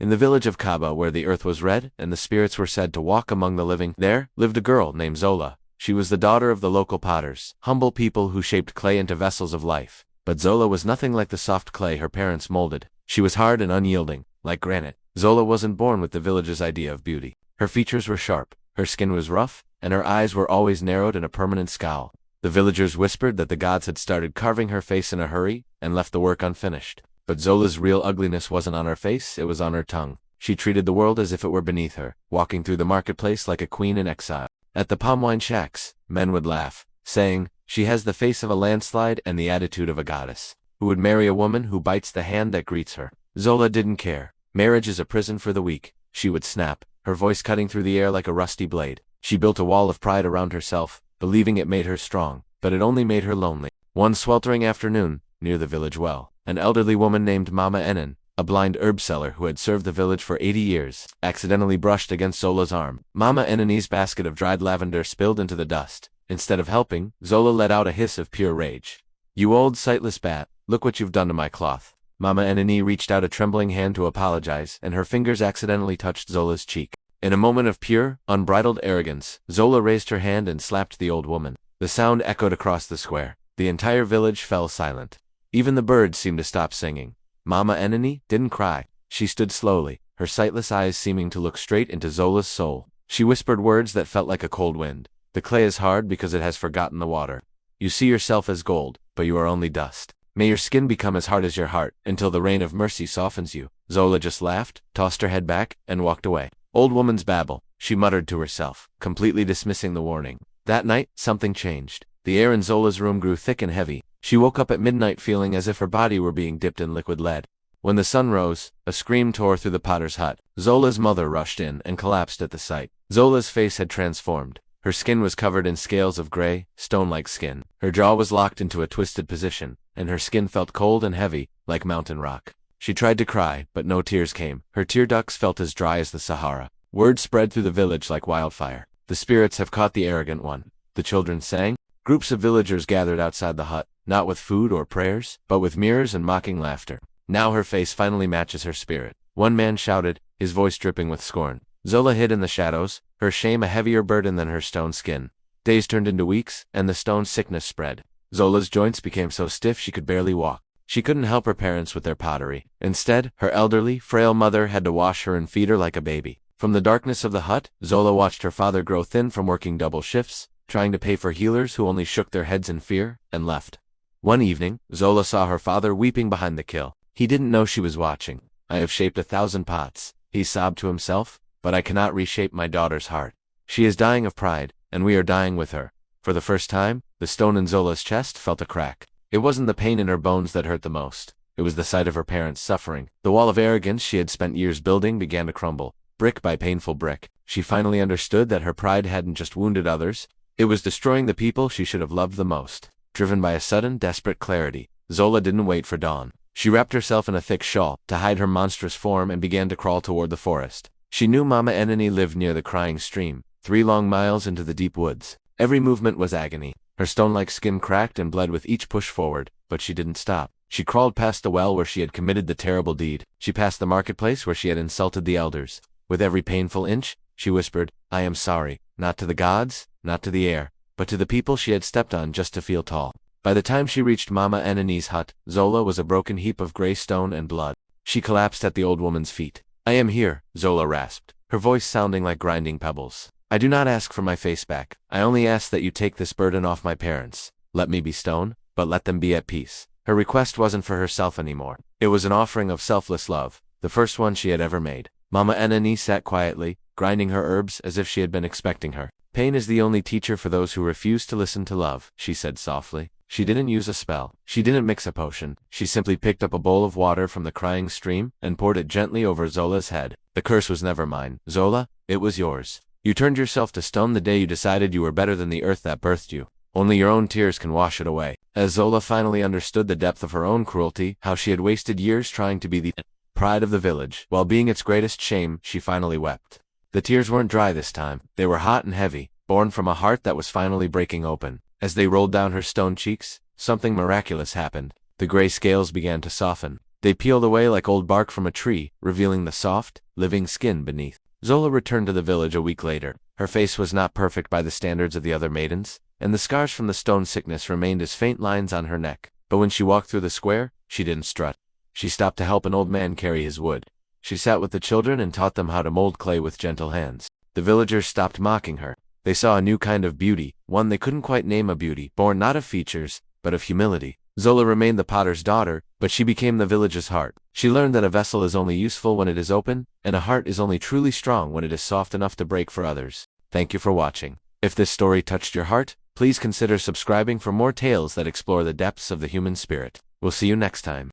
In the village of Kaba, where the earth was red and the spirits were said to walk among the living, there lived a girl named Zola. She was the daughter of the local potters, humble people who shaped clay into vessels of life. But Zola was nothing like the soft clay her parents molded. She was hard and unyielding, like granite. Zola wasn't born with the village's idea of beauty. Her features were sharp, her skin was rough, and her eyes were always narrowed in a permanent scowl. The villagers whispered that the gods had started carving her face in a hurry and left the work unfinished. But Zola's real ugliness wasn't on her face, it was on her tongue. She treated the world as if it were beneath her, walking through the marketplace like a queen in exile. At the palm wine shacks, men would laugh, saying, "She has the face of a landslide and the attitude of a goddess. Who would marry a woman who bites the hand that greets her?" Zola didn't care. Marriage is a prison for the weak, she would snap, her voice cutting through the air like a rusty blade. She built a wall of pride around herself, believing it made her strong, but it only made her lonely. One sweltering afternoon, near the village well, an elderly woman named Mama Enin, a blind herb seller who had served the village for 80 years, accidentally brushed against Zola's arm. Mama Enin's basket of dried lavender spilled into the dust. Instead of helping, Zola let out a hiss of pure rage. "You old sightless bat, look what you've done to my cloth." Mama Enini reached out a trembling hand to apologize, and her fingers accidentally touched Zola's cheek. In a moment of pure, unbridled arrogance, Zola raised her hand and slapped the old woman. The sound echoed across the square. The entire village fell silent. Even the birds seemed to stop singing. Mama Enini didn't cry. She stood slowly, her sightless eyes seeming to look straight into Zola's soul. She whispered words that felt like a cold wind. "The clay is hard because it has forgotten the water. You see yourself as gold, but you are only dust. May your skin become as hard as your heart, until the rain of mercy softens you." Zola just laughed, tossed her head back, and walked away. "Old woman's babble," she muttered to herself, completely dismissing the warning. That night, something changed. The air in Zola's room grew thick and heavy. She woke up at midnight feeling as if her body were being dipped in liquid lead. When the sun rose, a scream tore through the potter's hut. Zola's mother rushed in and collapsed at the sight. Zola's face had transformed. Her skin was covered in scales of gray, stone-like skin. Her jaw was locked into a twisted position, and her skin felt cold and heavy, like mountain rock. She tried to cry, but no tears came. Her tear ducts felt as dry as the Sahara. Word spread through the village like wildfire. "The spirits have caught the arrogant one," the children sang. Groups of villagers gathered outside the hut, not with food or prayers, but with mirrors and mocking laughter. "Now her face finally matches her spirit," one man shouted, his voice dripping with scorn. Zola hid in the shadows, her shame a heavier burden than her stone skin. Days turned into weeks, and the stone sickness spread. Zola's joints became so stiff she could barely walk. She couldn't help her parents with their pottery. Instead, her elderly, frail mother had to wash her and feed her like a baby. From the darkness of the hut, Zola watched her father grow thin from working double shifts, trying to pay for healers who only shook their heads in fear, and left. One evening, Zola saw her father weeping behind the kiln. He didn't know she was watching. "I have shaped 1,000 pots," he sobbed to himself, "but I cannot reshape my daughter's heart. She is dying of pride, and we are dying with her." For the first time, the stone in Zola's chest felt a crack. It wasn't the pain in her bones that hurt the most. It was the sight of her parents suffering. The wall of arrogance she had spent years building began to crumble, brick by painful brick. She finally understood that her pride hadn't just wounded others, it was destroying the people she should have loved the most. Driven by a sudden, desperate clarity, Zola didn't wait for dawn. She wrapped herself in a thick shawl to hide her monstrous form and began to crawl toward the forest. She knew Mama Enini lived near the crying stream, 3 long miles into the deep woods. Every movement was agony. Her stone-like skin cracked and bled with each push forward, but she didn't stop. She crawled past the well where she had committed the terrible deed. She passed the marketplace where she had insulted the elders. With every painful inch, she whispered, "I am sorry, not to the gods, not to the air, but to the people she had stepped on just to feel tall." By the time she reached Mama Enini's hut, Zola was a broken heap of gray stone and blood. She collapsed at the old woman's feet. "I am here," Zola rasped, her voice sounding like grinding pebbles. "I do not ask for my face back. I only ask that you take this burden off my parents. Let me be stone, but let them be at peace." Her request wasn't for herself anymore. It was an offering of selfless love, the first one she had ever made. Mama Enini sat quietly, grinding her herbs as if she had been expecting her. "Pain is the only teacher for those who refuse to listen to love," she said softly. She didn't use a spell. She didn't mix a potion. She simply picked up a bowl of water from the crying stream and poured it gently over Zola's head. "The curse was never mine, Zola, it was yours. You turned yourself to stone the day you decided you were better than the earth that birthed you. Only your own tears can wash it away." As Zola finally understood the depth of her own cruelty, how she had wasted years trying to be the pride of the village, while being its greatest shame, she finally wept. The tears weren't dry this time. They were hot and heavy, born from a heart that was finally breaking open. As they rolled down her stone cheeks, something miraculous happened. The gray scales began to soften. They peeled away like old bark from a tree, revealing the soft, living skin beneath. Zola returned to the village a week later. Her face was not perfect by the standards of the other maidens, and the scars from the stone sickness remained as faint lines on her neck. But when she walked through the square, she didn't strut. She stopped to help an old man carry his wood. She sat with the children and taught them how to mold clay with gentle hands. The villagers stopped mocking her. They saw a new kind of beauty, one they couldn't quite name a beauty, born not of features, but of humility. Zola remained the potter's daughter, but she became the village's heart. She learned that a vessel is only useful when it is open, and a heart is only truly strong when it is soft enough to break for others. Thank you for watching. If this story touched your heart, please consider subscribing for more tales that explore the depths of the human spirit. We'll see you next time.